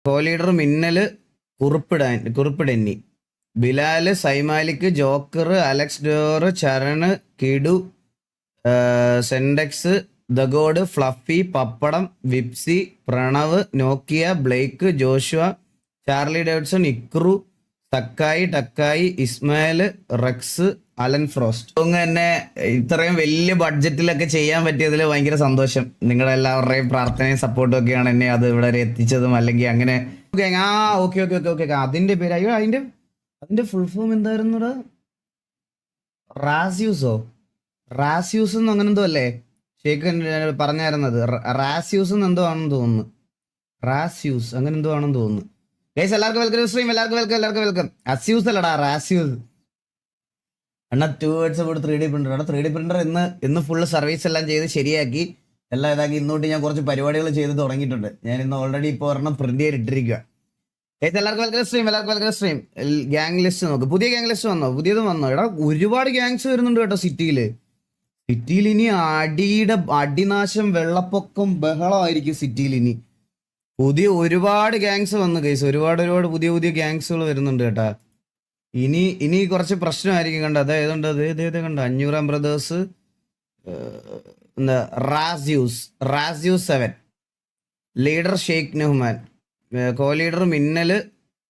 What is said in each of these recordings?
കോ leader Minnal, കുറുപ്പിടന്നി, ബിലാല്, സൈമാലിക്ക്, Joker, Alex Door, Charan, Kidu, സെൻഡെക്സ്, ദഗോഡ്, ഫ്ലഫി, പപ്പടം, വിപ്സി, Pranav, Nokia, Blake, Joshua, Charlie Davidson, ഇക്രു, തക്കായി, ടക്കായി, ഇസ്മായിൽ, റെക്സ്, അലൻ ഫ്രോസ്റ്റ്. തന്നെ ഇത്രയും വലിയ ബഡ്ജറ്റിലൊക്കെ ചെയ്യാൻ പറ്റിയതിൽ ഭയങ്കര സന്തോഷം. നിങ്ങളുടെ എല്ലാവരുടെയും പ്രാർത്ഥനയും സപ്പോർട്ടും ഒക്കെയാണ് എന്നെ അത് ഇവിടെ വരെ എത്തിച്ചതും. അല്ലെങ്കിൽ അങ്ങനെ ഓക്കെ ഓക്കെ ഓക്കെ ഓക്കെ അതിന്റെ പേര് അയ്യോ അതിന്റെ ഫുൾ ഫോം എന്തായിരുന്നു? റാസ്യൂസ് എന്ന് അങ്ങനെ എന്തോ അല്ലേ ഷേഖ് പറഞ്ഞായിരുന്നത്? റാസ്യൂസ് എന്ന് എന്തോ ആണെന്ന് തോന്നുന്നു. റാസ്യൂസ് അങ്ങനെ എന്തോ ആണെന്ന് തോന്നുന്നു. ഗൈസ് എല്ലാവർക്കും വെൽക്കം സ്ട്രീം. എല്ലാവർക്കും വെൽക്കം. അസ്യൂസ് അല്ലടാ, റാസ്യൂസ്. എന്നാ 2 വേർഡ്സ് കൂടി 3D പ്രിന്റർ. 3D പ്രിന്റർ ഇന്ന് ഫുള്ള് സർവീസ് എല്ലാം ചെയ്ത് ശരിയാക്കി എല്ലാം ഇതാക്കി. ഇന്നോട്ട് ഞാൻ കുറച്ച് പരിപാടികൾ ചെയ്ത് തുടങ്ങിയിട്ടുണ്ട്. ഞാൻ ഇന്ന് ഓൾറെഡി ഇപ്പോൾ ഒരെണ്ണം പ്രിന്റ് ചെയ്തിട്ടിരിക്കുക. എല്ലാവർക്കും വെൽക്കം സ്ട്രീം. ഗ്യാങ് ലിസ്റ്റ് നോക്ക്. പുതിയ ഗ്യാങ് ലിസ്റ്റ് വന്നോ? പുതിയതും വന്നോ? എടാ ഒരുപാട് ഗ്യാങ്സ് വരുന്നുണ്ട് കേട്ടോ സിറ്റിയിൽ ഇനി അടിനാശം, വെള്ളപ്പൊക്കം, ബഹളമായിരിക്കും സിറ്റിയിൽ ഇനി. പുതിയ ഒരുപാട് ഗ്യാങ്സ് വന്നു ഗൈസ്. ഒരുപാട് പുതിയ ഗ്യാങ്സുകൾ വരുന്നുണ്ട് കേട്ടാ. ഇനി കുറച്ച് പ്രശ്നമായിരിക്കും കണ്ട. അതായതുകൊണ്ട് അത് കണ്ട 500 ബ്രദേഴ്സ്, റാസ്യൂസ് 7, leader Sheikh Nuhman, co leader Minnal,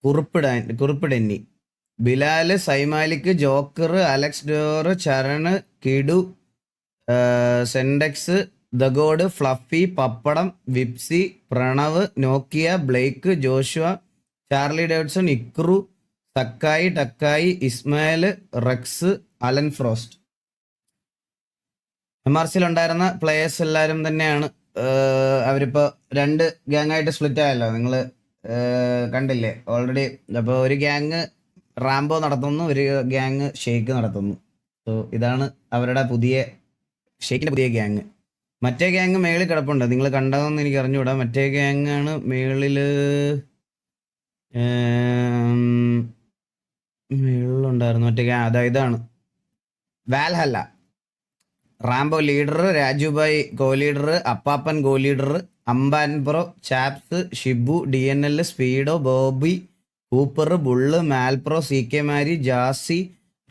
കുറുപ്പിടന്നി, ബിലാല്, സൈമാലിക്ക്, Joker, Alex Door, Charan, Kidu, സെൻഡെക്സ്, ദഗോഡ്, ഫ്ലഫി, പപ്പടം, വിപ്സി, Pranav, Nokia, Blake, Joshua, Charlie Davidson, ഇക്രു, തക്കായി, ടക്കായി, ഇസ്മായിൽ, റെക്സ്, അലൻ ഫ്രോസ്റ്റ്. MRCയിൽ ഉണ്ടായിരുന്ന പ്ലേയേഴ്സ് എല്ലാവരും തന്നെയാണ്. അവരിപ്പോൾ 2 ഗ്യാങ്ങായിട്ട് സ്പ്ലിറ്റ് ആയല്ലോ, നിങ്ങൾ കണ്ടില്ലേ ഓൾറെഡി. അപ്പോൾ ഒരു ഗ്യാങ് റാംബോ നടത്തുന്നു, ഒരു ഗ്യാങ് ഷെയ്ഖ് നടത്തുന്നു. സോ ഇതാണ് അവരുടെ ഷെയ്ഖിന്റെ പുതിയ ഗ്യാങ്. മറ്റേ ഗ്യാങ് മേളിൽ കിടപ്പുണ്ട്, നിങ്ങൾ കണ്ടതെന്ന് എനിക്ക് അറിഞ്ഞുകൂടാ. മറ്റേ ഗ്യാങ്ങാണ് മേളിലുണ്ടായിരുന്നു. മറ്റേ ഗ്യാങ് ഇതാണ് Valhalla. Rambo leader, Rajubhai co leader, അപ്പാപ്പൻ കോ ലീഡർ, അംബാൻ bro, Chaps, Shibu, DNL, Speedo, Bobby, Cooper, Bull, മാൽപ്രോ, CK മാരി, ജാസി,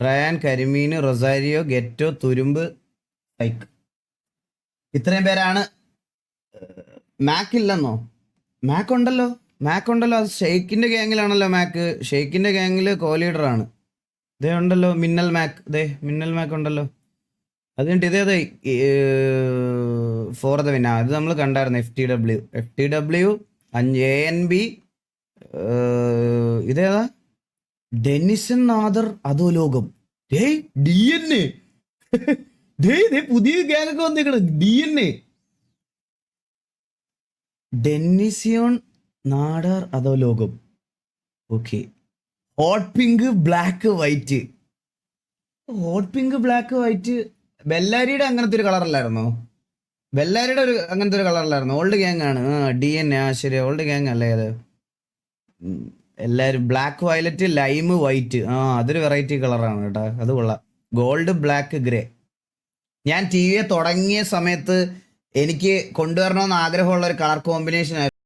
റയാൻ, കരിമീന്, റൊസാരിയോ, ഗെറ്റോ, തുരുമ്പ്, സൈക്ക്. ഇത്രയും പേരാണ്. മാക്ക് ഇല്ലെന്നോ? മാക്ക് ഉണ്ടല്ലോ. അത് ഷെയ്ഖിന്റെ ഗ്യാങ്ങിലാണല്ലോ മാക്ക്. ഷെയ്ഖിന്റെ ഗ്യാങ്ങില് കോ ലീഡറാണ്. ഇതേ ഉണ്ടല്ലോ മിന്നൽ മാക്ക് ഉണ്ടല്ലോ. അതുകൊണ്ട് ഇതേത് ഫോർ ദ വിന്ന അത് നമ്മൾ കണ്ടായിരുന്നു. FTW 5 ANB. ഇതേതാ? ഡെനിസൺ നാദർ അധോലോകം. DNA പുതിയ ഗ്യാങ് ഒക്കെ വന്നേക്കണ്. DNA ഡെന്നിസിയോൺ നാടാർ അധോലോകം. Okay. Hot pink black white. ബെല്ലാരിയുടെ അങ്ങനത്തെ ഒരു കളറല്ലായിരുന്നോ? ബെല്ലാരിയുടെ അങ്ങനത്തെ ഒരു കളറല്ലായിരുന്നു. ഓൾഡ് ഗ്യാങ് ആണ്. DNA. ശരി, ഓൾഡ് ഗ്യാങ് അല്ലേ അത്? എല്ലാരും ബ്ലാക്ക്, വയലറ്റ്, ലൈം, വൈറ്റ്. അതൊരു വെറൈറ്റി കളറാണ് കേട്ടോ. അത് കൊള്ളാം. Gold, black, grey. ഞാൻ TV തുടങ്ങിയ സമയത്ത് എനിക്ക് കൊണ്ടുവരണമെന്ന് ആഗ്രഹമുള്ള ഒരു കളർ കോമ്പിനേഷൻ ആയിരുന്നു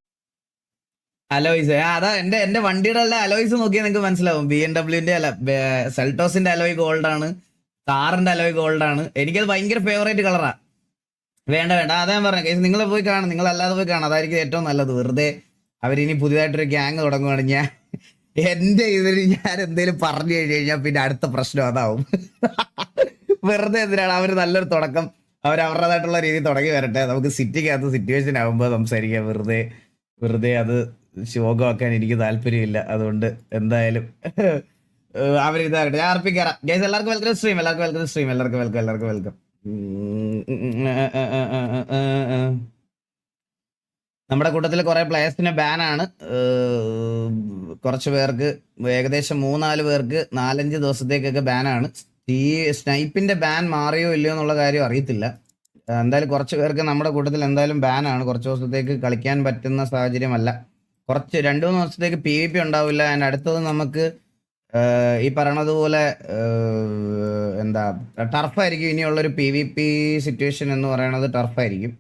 അലോയ്സ്. അതാ എന്റെ വണ്ടിയുടെ അല്ല അലോയ്സ് നോക്കിയാൽ നിങ്ങൾക്ക് മനസ്സിലാവും. BMW അല്ല, സെൽട്ടോസിന്റെ അലോയ് ഗോൾഡ് ആണ്, കാറിന്റെ അലോയ് ഗോൾഡ് ആണ്. എനിക്കത് ഭയങ്കര ഫേവറേറ്റ് കളറാ. വേണ്ട അതാ ഞാൻ പറഞ്ഞ കേസ്. നിങ്ങൾ പോയി കാണും, നിങ്ങൾ അല്ലാതെ പോയി കാണും. അതായിരിക്കും ഏറ്റവും നല്ലത്. വെറുതെ അവരിനി പുതിയതായിട്ടൊരു ഗ്യാങ് തുടങ്ങുവാണ്. ഞാൻ എന്തെങ്കിലും പറഞ്ഞു കഴിഞ്ഞാൽ പിന്നെ അടുത്ത പ്രശ്നം അതാവും. വെറുതെ എന്തിനാണ്? അവർ നല്ലൊരു തുടക്കം അവരവരുടേതായിട്ടുള്ള രീതി തുടങ്ങി വരട്ടെ. നമുക്ക് സിറ്റിക്കകത്ത് സിറ്റുവേഷൻ ആകുമ്പോൾ സംസാരിക്കാം. വെറുതെ അത് ശോകമാക്കാൻ എനിക്ക് താല്പര്യമില്ല. അതുകൊണ്ട് എന്തായാലും അവരിതാകട്ടെ. ഞാൻ അർപ്പിക്കാറാം. ഗൈസ് എല്ലാവർക്കും വെൽക്കം സ്ട്രീം. എല്ലാവർക്കും വെൽക്കം. നമ്മുടെ കൂട്ടത്തിൽ കുറെ പ്ലേയേഴ്സിന് ബാനാണ്. കുറച്ച് പേർക്ക്, ഏകദേശം 3-4 പേർക്ക് 4-5 ദിവസത്തേക്കൊക്കെ ബാനാണ്. ഈ സ്നൈപ്പിന്റെ ബാൻ മാറിയോ ഇല്ലയോ എന്നുള്ള കാര്യം അറിയത്തില്ല. എന്തായാലും കുറച്ച് പേർക്ക് നമ്മുടെ കൂട്ടത്തിൽ എന്തായാലും ബാനാണ്. കുറച്ച് ദിവസത്തേക്ക് കളിക്കാൻ പറ്റുന്ന സാഹചര്യമല്ല. 2-3 ദിവസത്തേക്ക് PvP ഉണ്ടാവില്ല. അതിന് അടുത്തത് നമുക്ക് ഈ പറയണതുപോലെ ടർഫായിരിക്കും. ഇനിയുള്ളൊരു PvP സിറ്റുവേഷൻ എന്ന് പറയുന്നത് ടർഫായിരിക്കും.